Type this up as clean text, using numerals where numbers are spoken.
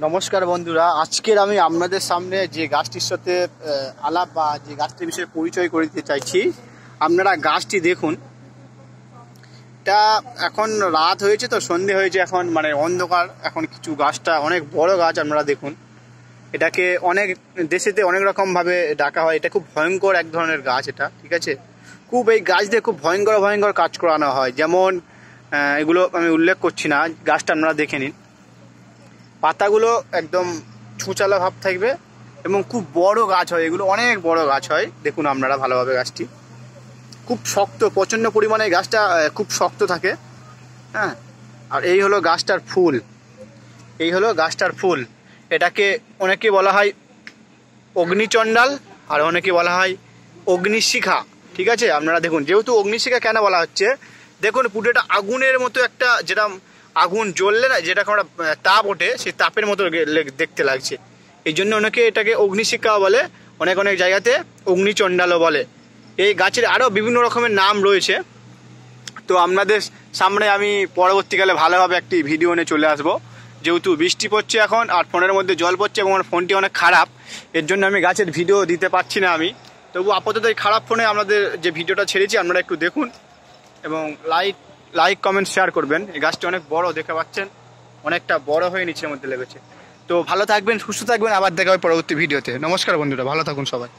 নমস্কার বন্ধুরা, আজকের আমি আপনাদের সামনে যে গাছটির সাথে আলাপ বা যে গাছটির বিষয়ে পরিচয় করে দিতে চাইছি। আপনারা গাছটি দেখুন। এটা এখন রাত হয়েছে তো, সন্ধে হয়েছে, এখন মানে অন্ধকার। এখন কিছু গাছটা অনেক বড় গাছ, আপনারা দেখুন। এটাকে অনেক দেশেতে অনেক রকমভাবে ডাকা হয়। এটা খুব ভয়ঙ্কর এক ধরনের গাছ এটা, ঠিক আছে। খুব এই গাছ দিয়ে খুব ভয়ঙ্কর ভয়ঙ্কর কাজ করানো হয়। যেমন এগুলো আমি উল্লেখ করছি না, গাছটা আপনারা দেখে নিন। পাতাগুলো একদম ছুঁচালো ভাব থাকবে এবং খুব বড় গাছ হয়। এগুলো অনেক বড় গাছ হয়, দেখুন আপনারা ভালোভাবে। গাছটি খুব শক্ত, প্রচণ্ড পরিমাণে গাছটা খুব শক্ত থাকে। হ্যাঁ, আর এই হলো গাছটার ফুল। এই হলো গাছটার ফুল। এটাকে অনেকে বলা হয় অগ্নিচণ্ডাল, আর অনেকে বলা হয় অগ্নিশিখা, ঠিক আছে। আপনারা দেখুন, যেহেতু অগ্নিশিখা কেন বলা হচ্ছে, দেখুন পুরোটা আগুনের মতো, একটা যেটা আগুন জ্বললে না যেটা আমরা তাপ ওঠে, সেই তাপের মতো দেখতে লাগছে। এই জন্য অনেকে এটাকে অগ্নিশিখা বলে, অনেক অনেক জায়গাতে অগ্নিচণ্ডালও বলে। এই গাছের আরও বিভিন্ন রকমের নাম রয়েছে। তো আপনাদের সামনে আমি পরবর্তীকালে ভালোভাবে একটি ভিডিও নিয়ে চলে আসবো। যেহেতু বৃষ্টি পড়ছে এখন, আর ফোনের মধ্যে জল পড়ছে এবং আমার ফোনটি অনেক খারাপ, এর জন্য আমি গাছের ভিডিও দিতে পারছি না আমি। তবু আপাতত এই খারাপ ফোনে আপনাদের যে ভিডিওটা ছেড়েছি আপনারা একটু দেখুন এবং লাইক কমেন্ট শেয়ার করবেন। এই গাছটি অনেক বড়, দেখতে পাচ্ছেন, অনেকটা বড় হয়ে নিচের মধ্যে লেগেছে। তো ভালো থাকবেন, সুস্থ থাকবেন, আবার দেখা হবে পরবর্তী ভিডিওতে। নমস্কার বন্ধুরা, ভালো থাকুন সবাই।